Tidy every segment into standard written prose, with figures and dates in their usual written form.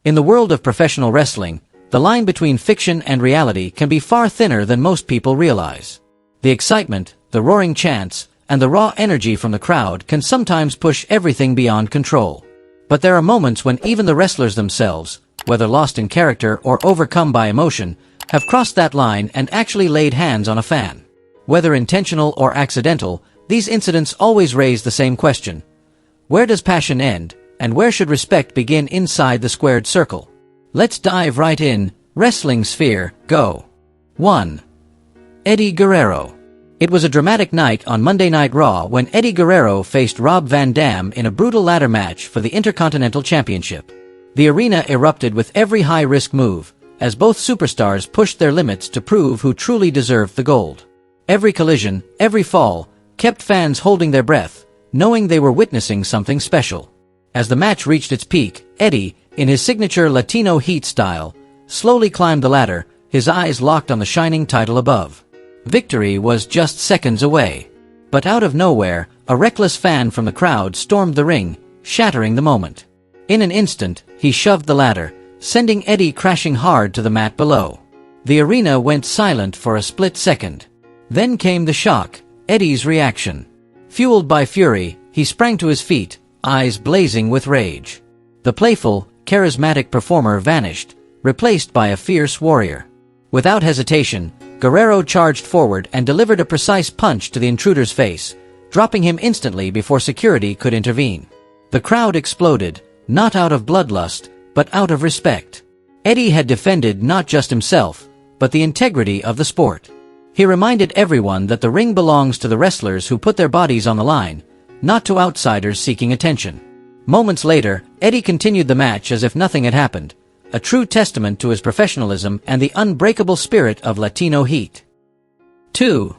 In the world of professional wrestling, the line between fiction and reality can be far thinner than most people realize. The excitement, the roaring chants, and the raw energy from the crowd can sometimes push everything beyond control. But there are moments when even the wrestlers themselves, whether lost in character or overcome by emotion, have crossed that line and actually laid hands on a fan. Whether intentional or accidental, these incidents always raise the same question. Where does passion end, and where should respect begin inside the squared circle? Let's dive right in. Wrestling Sphere, go! 1. Eddie Guerrero. It was a dramatic night on Monday Night Raw when Eddie Guerrero faced Rob Van Dam in a brutal ladder match for the Intercontinental Championship. The arena erupted with every high-risk move, as both superstars pushed their limits to prove who truly deserved the gold. Every collision, every fall, kept fans holding their breath, knowing they were witnessing something special. As the match reached its peak, Eddie, in his signature Latino Heat style, slowly climbed the ladder, his eyes locked on the shining title above. Victory was just seconds away. But out of nowhere, a reckless fan from the crowd stormed the ring, shattering the moment. In an instant, he shoved the ladder, sending Eddie crashing hard to the mat below. The arena went silent for a split second. Then came the shock, Eddie's reaction. Fueled by fury, he sprang to his feet, eyes blazing with rage. The playful, charismatic performer vanished, replaced by a fierce warrior. Without hesitation, Guerrero charged forward and delivered a precise punch to the intruder's face, dropping him instantly before security could intervene. The crowd exploded, not out of bloodlust, but out of respect. Eddie had defended not just himself, but the integrity of the sport. He reminded everyone that the ring belongs to the wrestlers who put their bodies on the line, not to outsiders seeking attention. Moments later, Eddie continued the match as if nothing had happened, a true testament to his professionalism and the unbreakable spirit of Latino Heat. 2.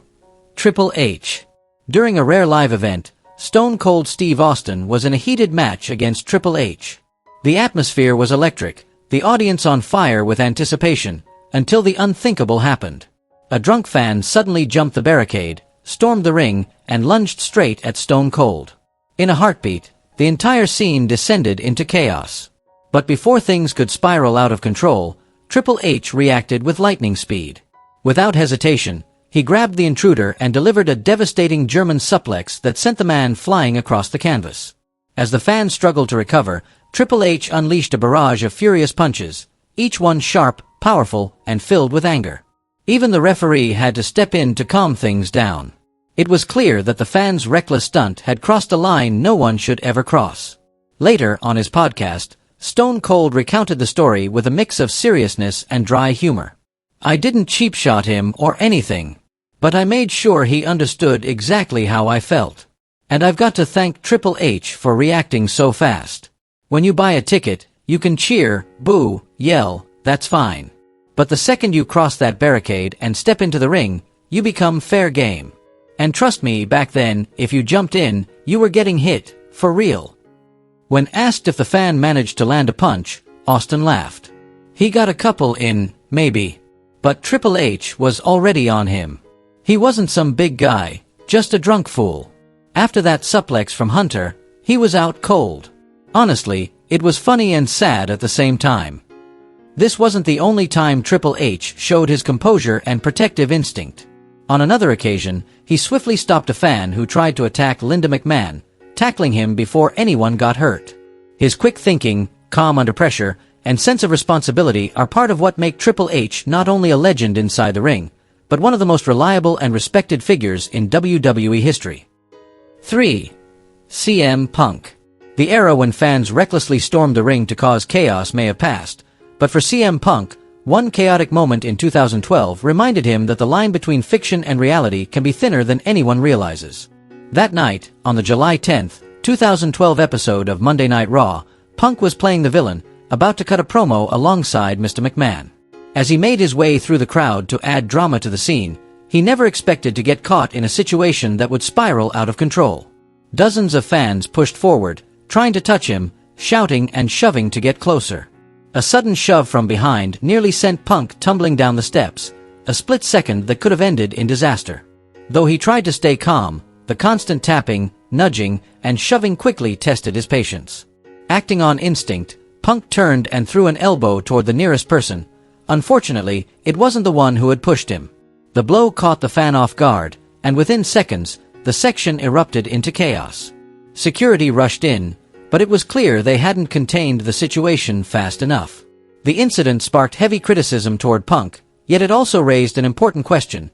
Triple H. During a rare live event, Stone Cold Steve Austin was in a heated match against Triple H. The atmosphere was electric, the audience on fire with anticipation, until the unthinkable happened. A drunk fan suddenly jumped the barricade, stormed the ring, and lunged straight at Stone Cold. In a heartbeat, the entire scene descended into chaos. But before things could spiral out of control, Triple H reacted with lightning speed. Without hesitation, he grabbed the intruder and delivered a devastating German suplex that sent the man flying across the canvas. As the fans struggled to recover, Triple H unleashed a barrage of furious punches, each one sharp, powerful, and filled with anger. Even the referee had to step in to calm things down. It was clear that the fans' reckless stunt had crossed a line no one should ever cross. Later, on his podcast, Stone Cold recounted the story with a mix of seriousness and dry humor. "I didn't cheap-shot him or anything, but I made sure he understood exactly how I felt. And I've got to thank Triple H for reacting so fast. When you buy a ticket, you can cheer, boo, yell, that's fine. But the second you cross that barricade and step into the ring, you become fair game. And trust me, back then, if you jumped in, you were getting hit, for real." When asked if the fan managed to land a punch, Austin laughed. He got a couple in, maybe. But Triple H was already on him. He wasn't some big guy, just a drunk fool. After that suplex from Hunter, he was out cold. Honestly, it was funny and sad at the same time. This wasn't the only time Triple H showed his composure and protective instinct. On another occasion, he swiftly stopped a fan who tried to attack Linda McMahon, tackling him before anyone got hurt. His quick thinking, calm under pressure, and sense of responsibility are part of what make Triple H not only a legend inside the ring, but one of the most reliable and respected figures in WWE history. 3. CM Punk. The era when fans recklessly stormed the ring to cause chaos may have passed, but for CM Punk, one chaotic moment in 2012 reminded him that the line between fiction and reality can be thinner than anyone realizes. That night, on the July 10, 2012 episode of Monday Night Raw, Punk was playing the villain, about to cut a promo alongside Mr. McMahon. As he made his way through the crowd to add drama to the scene, he never expected to get caught in a situation that would spiral out of control. Dozens of fans pushed forward, trying to touch him, shouting and shoving to get closer. A sudden shove from behind nearly sent Punk tumbling down the steps, a split second that could have ended in disaster. Though he tried to stay calm, the constant tapping, nudging, and shoving quickly tested his patience. Acting on instinct, Punk turned and threw an elbow toward the nearest person. Unfortunately, it wasn't the one who had pushed him. The blow caught the fan off guard, and within seconds, the section erupted into chaos. Security rushed in, but it was clear they hadn't contained the situation fast enough. The incident sparked heavy criticism toward Punk, yet it also raised an important question.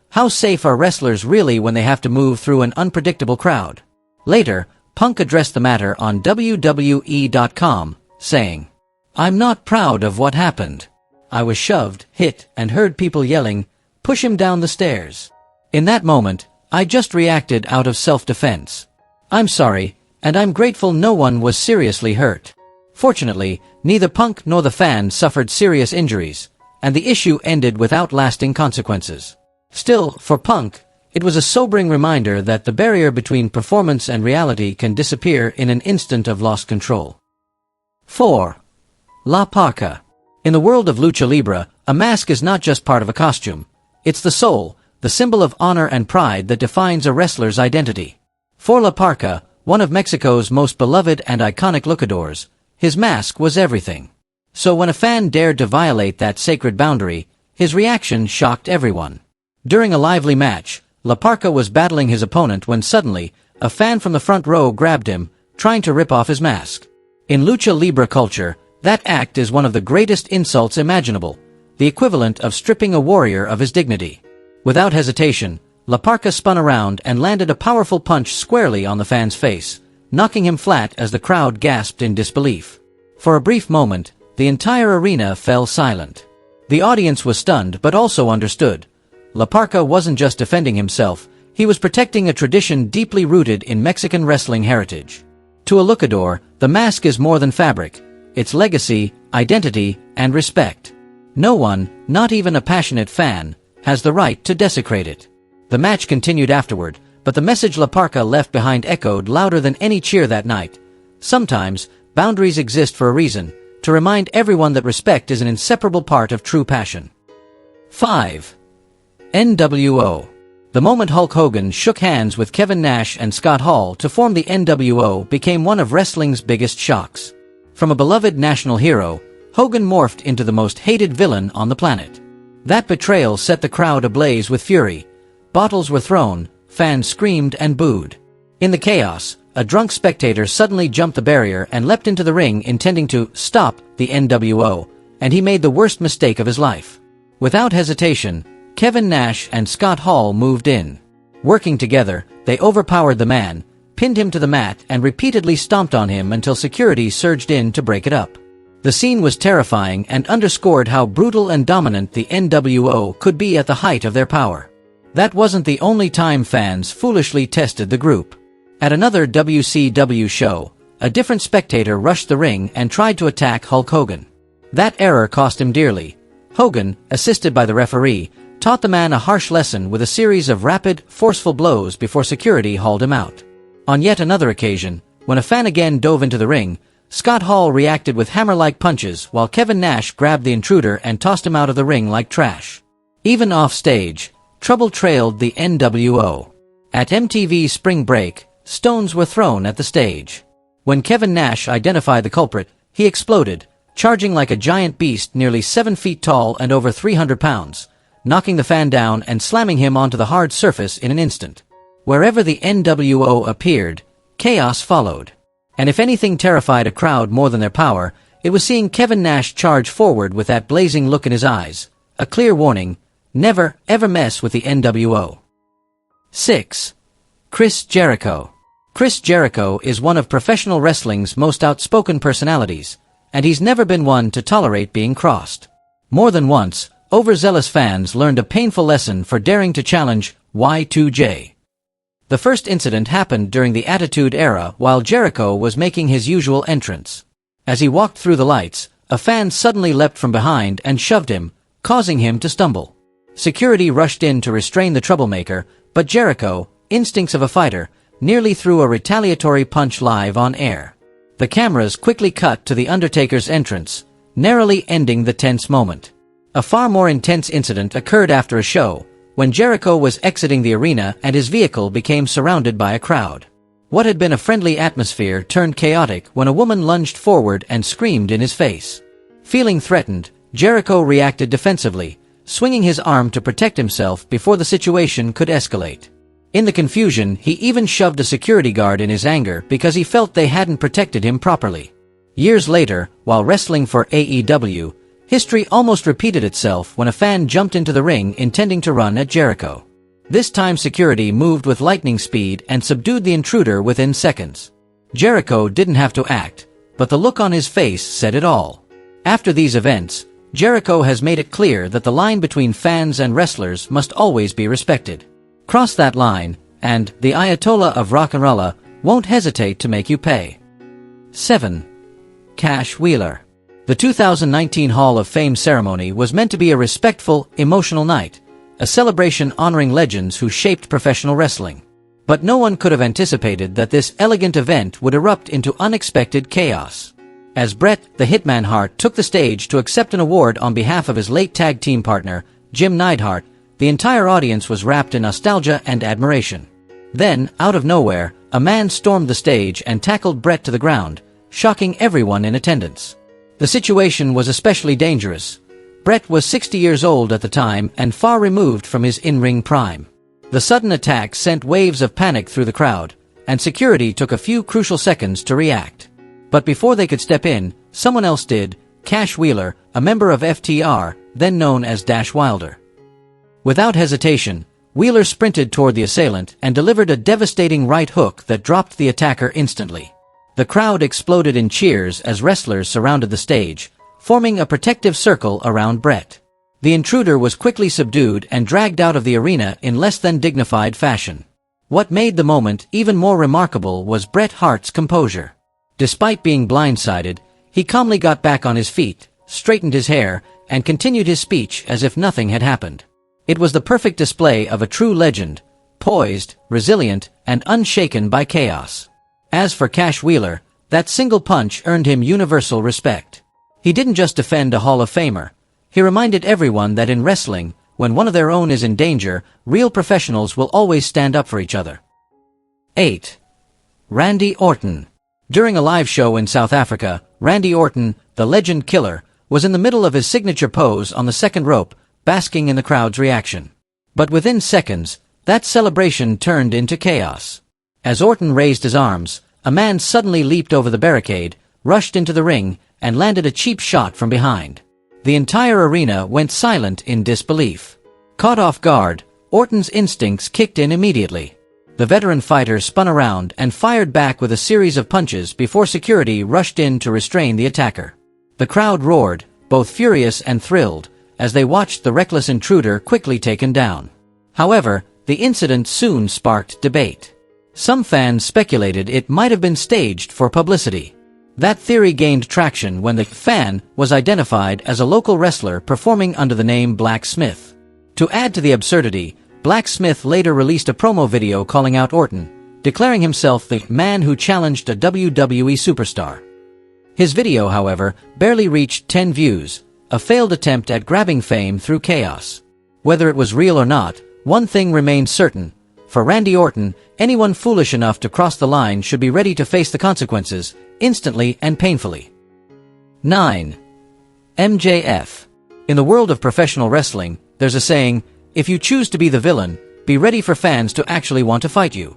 How safe are wrestlers really when they have to move through an unpredictable crowd? Later, Punk addressed the matter on WWE.com, saying, "I'm not proud of what happened. I was shoved, hit, and heard people yelling, 'Push him down the stairs.' In that moment, I just reacted out of self-defense. I'm sorry, and I'm grateful no one was seriously hurt." Fortunately, neither Punk nor the fan suffered serious injuries, and the issue ended without lasting consequences. Still, for Punk, it was a sobering reminder that the barrier between performance and reality can disappear in an instant of lost control. 4. La Parka. In the world of lucha libre, a mask is not just part of a costume. It's the soul, the symbol of honor and pride that defines a wrestler's identity. For La Parka, one of Mexico's most beloved and iconic luchadors, his mask was everything. So when a fan dared to violate that sacred boundary, his reaction shocked everyone. During a lively match, La Parka was battling his opponent when suddenly, a fan from the front row grabbed him, trying to rip off his mask. In lucha libre culture, that act is one of the greatest insults imaginable, the equivalent of stripping a warrior of his dignity. Without hesitation, La Parka spun around and landed a powerful punch squarely on the fan's face, knocking him flat as the crowd gasped in disbelief. For a brief moment, the entire arena fell silent. The audience was stunned but also understood. La Parka wasn't just defending himself, he was protecting a tradition deeply rooted in Mexican wrestling heritage. To a luchador, the mask is more than fabric. It's legacy, identity, and respect. No one, not even a passionate fan, has the right to desecrate it. The match continued afterward, but the message La Parka left behind echoed louder than any cheer that night. Sometimes, boundaries exist for a reason, to remind everyone that respect is an inseparable part of true passion. 5. NWO. The moment Hulk Hogan shook hands with Kevin Nash and Scott Hall to form the NWO became one of wrestling's biggest shocks. From a beloved national hero, Hogan morphed into the most hated villain on the planet. That betrayal set the crowd ablaze with fury. Bottles were thrown, fans screamed and booed. In the chaos, a drunk spectator suddenly jumped the barrier and leapt into the ring intending to stop the NWO, and he made the worst mistake of his life. Without hesitation, Kevin Nash and Scott Hall moved in. Working together, they overpowered the man, pinned him to the mat and repeatedly stomped on him until security surged in to break it up. The scene was terrifying and underscored how brutal and dominant the NWO could be at the height of their power. That wasn't the only time fans foolishly tested the group. At another WCW show, a different spectator rushed the ring and tried to attack Hulk Hogan. That error cost him dearly. Hogan, assisted by the referee, taught the man a harsh lesson with a series of rapid, forceful blows before security hauled him out. On yet another occasion, when a fan again dove into the ring, Scott Hall reacted with hammer-like punches while Kevin Nash grabbed the intruder and tossed him out of the ring like trash. Even off-stage, trouble trailed the NWO. At MTV's Spring Break, stones were thrown at the stage. When Kevin Nash identified the culprit, he exploded, charging like a giant beast nearly 7 feet tall and over 300 pounds, knocking the fan down and slamming him onto the hard surface in an instant. Wherever the NWO appeared, chaos followed. And if anything terrified a crowd more than their power, it was seeing Kevin Nash charge forward with that blazing look in his eyes, a clear warning, never, ever mess with the NWO. 6. Chris Jericho. Chris Jericho is one of professional wrestling's most outspoken personalities, and he's never been one to tolerate being crossed. More than once, overzealous fans learned a painful lesson for daring to challenge Y2J. The first incident happened during the Attitude Era while Jericho was making his usual entrance. As he walked through the lights, a fan suddenly leapt from behind and shoved him, causing him to stumble. Security rushed in to restrain the troublemaker, but Jericho, instincts of a fighter, nearly threw a retaliatory punch live on air. The cameras quickly cut to the Undertaker's entrance, narrowly ending the tense moment. A far more intense incident occurred after a show, when Jericho was exiting the arena and his vehicle became surrounded by a crowd. What had been a friendly atmosphere turned chaotic when a woman lunged forward and screamed in his face. Feeling threatened, Jericho reacted defensively, swinging his arm to protect himself before the situation could escalate. In the confusion, he even shoved a security guard in his anger because he felt they hadn't protected him properly. Years later, while wrestling for AEW, history almost repeated itself when a fan jumped into the ring intending to run at Jericho. This time security moved with lightning speed and subdued the intruder within seconds. Jericho didn't have to act, but the look on his face said it all. After these events, Jericho has made it clear that the line between fans and wrestlers must always be respected. Cross that line, and the Ayatollah of Rock and Rolla won't hesitate to make you pay. 7. Cash Wheeler. The 2019 Hall of Fame ceremony was meant to be a respectful, emotional night, a celebration honoring legends who shaped professional wrestling. But no one could have anticipated that this elegant event would erupt into unexpected chaos. As Bret the Hitman Hart took the stage to accept an award on behalf of his late tag team partner, Jim Neidhart, the entire audience was wrapped in nostalgia and admiration. Then, out of nowhere, a man stormed the stage and tackled Bret to the ground, shocking everyone in attendance. The situation was especially dangerous. Bret was 60 years old at the time and far removed from his in-ring prime. The sudden attack sent waves of panic through the crowd, and security took a few crucial seconds to react. But before they could step in, someone else did, Cash Wheeler, a member of FTR, then known as Dash Wilder. Without hesitation, Wheeler sprinted toward the assailant and delivered a devastating right hook that dropped the attacker instantly. The crowd exploded in cheers as wrestlers surrounded the stage, forming a protective circle around Bret. The intruder was quickly subdued and dragged out of the arena in less than dignified fashion. What made the moment even more remarkable was Bret Hart's composure. Despite being blindsided, he calmly got back on his feet, straightened his hair, and continued his speech as if nothing had happened. It was the perfect display of a true legend, poised, resilient, and unshaken by chaos. As for Cash Wheeler, that single punch earned him universal respect. He didn't just defend a Hall of Famer. He reminded everyone that in wrestling, when one of their own is in danger, real professionals will always stand up for each other. 8. Randy Orton. During a live show in South Africa, Randy Orton, the legend killer, was in the middle of his signature pose on the second rope, basking in the crowd's reaction. But within seconds, that celebration turned into chaos. As Orton raised his arms, a man suddenly leaped over the barricade, rushed into the ring, and landed a cheap shot from behind. The entire arena went silent in disbelief. Caught off guard, Orton's instincts kicked in immediately. The veteran fighter spun around and fired back with a series of punches before security rushed in to restrain the attacker. The crowd roared, both furious and thrilled, as they watched the reckless intruder quickly taken down. However, the incident soon sparked debate. Some fans speculated it might have been staged for publicity. That theory gained traction when the fan was identified as a local wrestler performing under the name Blacksmith. To add to the absurdity, Blacksmith later released a promo video calling out Orton, declaring himself the man who challenged a WWE superstar. His video, however, barely reached 10 views, a failed attempt at grabbing fame through chaos. Whether it was real or not, one thing remained certain. For Randy Orton, anyone foolish enough to cross the line should be ready to face the consequences, instantly and painfully. 9. MJF. In the world of professional wrestling, there's a saying, if you choose to be the villain, be ready for fans to actually want to fight you.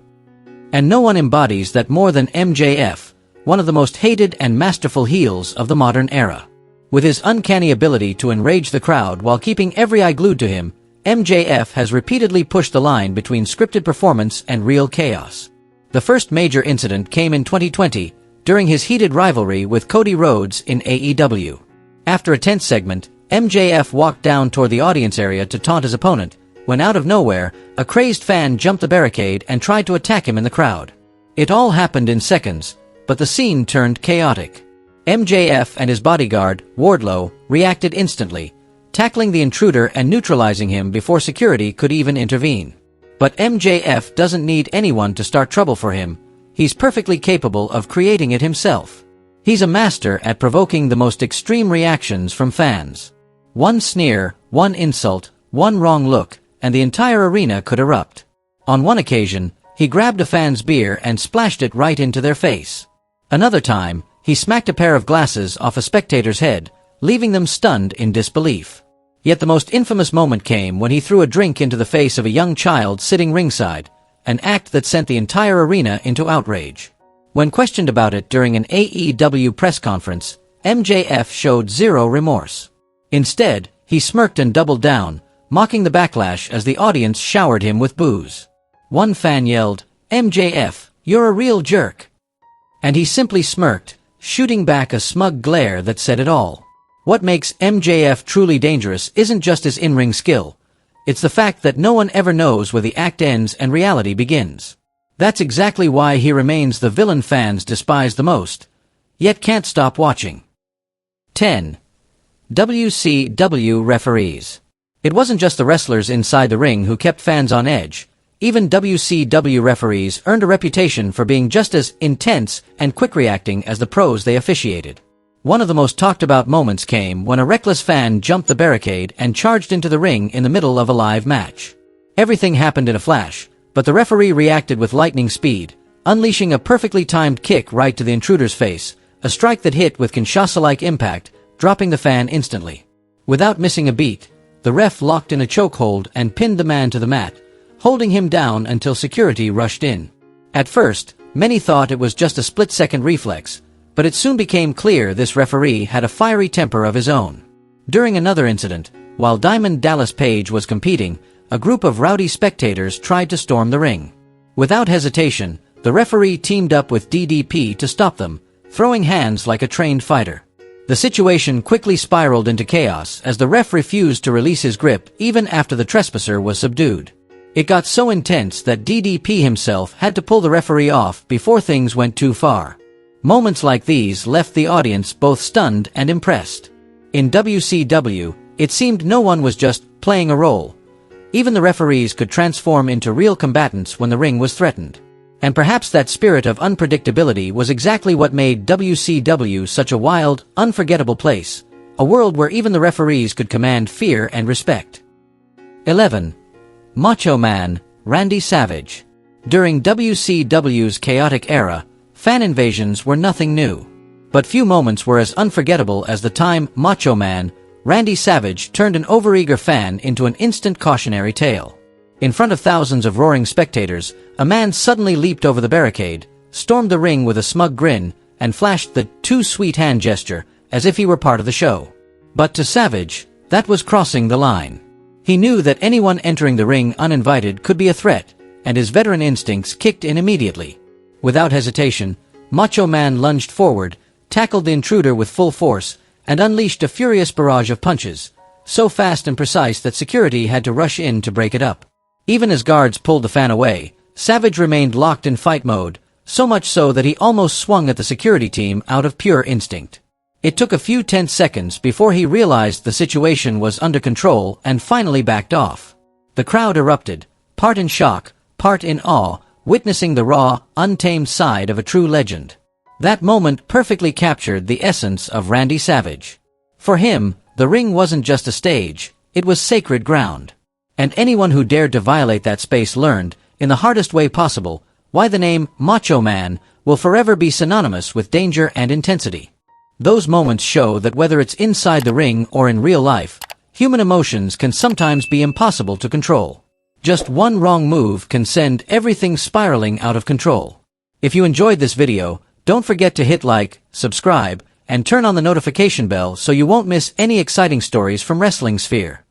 And no one embodies that more than MJF, one of the most hated and masterful heels of the modern era. With his uncanny ability to enrage the crowd while keeping every eye glued to him, MJF has repeatedly pushed the line between scripted performance and real chaos. The first major incident came in 2020, during his heated rivalry with Cody Rhodes in AEW. After a tense segment, MJF walked down toward the audience area to taunt his opponent, when out of nowhere, a crazed fan jumped the barricade and tried to attack him in the crowd. It all happened in seconds, but the scene turned chaotic. MJF and his bodyguard, Wardlow, reacted instantly, tackling the intruder and neutralizing him before security could even intervene. But MJF doesn't need anyone to start trouble for him. He's perfectly capable of creating it himself. He's a master at provoking the most extreme reactions from fans. One sneer, one insult, one wrong look, and the entire arena could erupt. On one occasion, he grabbed a fan's beer and splashed it right into their face. Another time, he smacked a pair of glasses off a spectator's head, leaving them stunned in disbelief. Yet the most infamous moment came when he threw a drink into the face of a young child sitting ringside, an act that sent the entire arena into outrage. When questioned about it during an AEW press conference, MJF showed zero remorse. Instead, he smirked and doubled down, mocking the backlash as the audience showered him with boos. One fan yelled, "MJF, you're a real jerk." And he simply smirked, shooting back a smug glare that said it all. What makes MJF truly dangerous isn't just his in-ring skill. It's the fact that no one ever knows where the act ends and reality begins. That's exactly why he remains the villain fans despise the most, yet can't stop watching. 10. WCW referees. It wasn't just the wrestlers inside the ring who kept fans on edge. Even WCW referees earned a reputation for being just as intense and quick-reacting as the pros they officiated. One of the most talked-about moments came when a reckless fan jumped the barricade and charged into the ring in the middle of a live match. Everything happened in a flash, but the referee reacted with lightning speed, unleashing a perfectly timed kick right to the intruder's face, a strike that hit with Kinshasa-like impact, dropping the fan instantly. Without missing a beat, the ref locked in a chokehold and pinned the man to the mat, holding him down until security rushed in. At first, many thought it was just a split-second reflex, but it soon became clear this referee had a fiery temper of his own. During another incident, while Diamond Dallas Page was competing, a group of rowdy spectators tried to storm the ring. Without hesitation, the referee teamed up with DDP to stop them, throwing hands like a trained fighter. The situation quickly spiraled into chaos as the ref refused to release his grip even after the trespasser was subdued. It got so intense that DDP himself had to pull the referee off before things went too far. Moments like these left the audience both stunned and impressed. In WCW, it seemed no one was just playing a role. Even the referees could transform into real combatants when the ring was threatened. And perhaps that spirit of unpredictability was exactly what made WCW such a wild, unforgettable place, a world where even the referees could command fear and respect. 11. Macho Man, Randy Savage. During WCW's chaotic era, fan invasions were nothing new. But few moments were as unforgettable as the time Macho Man, Randy Savage turned an overeager fan into an instant cautionary tale. In front of thousands of roaring spectators, a man suddenly leaped over the barricade, stormed the ring with a smug grin, and flashed the "too sweet" hand gesture, as if he were part of the show. But to Savage, that was crossing the line. He knew that anyone entering the ring uninvited could be a threat, and his veteran instincts kicked in immediately. Without hesitation, Macho Man lunged forward, tackled the intruder with full force, and unleashed a furious barrage of punches, so fast and precise that security had to rush in to break it up. Even as guards pulled the fan away, Savage remained locked in fight mode, so much so that he almost swung at the security team out of pure instinct. It took a few tense seconds before he realized the situation was under control and finally backed off. The crowd erupted, part in shock, part in awe, witnessing the raw, untamed side of a true legend. That moment perfectly captured the essence of Randy Savage. For him, the ring wasn't just a stage, it was sacred ground. And anyone who dared to violate that space learned, in the hardest way possible, why the name Macho Man will forever be synonymous with danger and intensity. Those moments show that whether it's inside the ring or in real life, human emotions can sometimes be impossible to control. Just one wrong move can send everything spiraling out of control. If you enjoyed this video, don't forget to hit like, subscribe, and turn on the notification bell so you won't miss any exciting stories from Wrestling Sphere.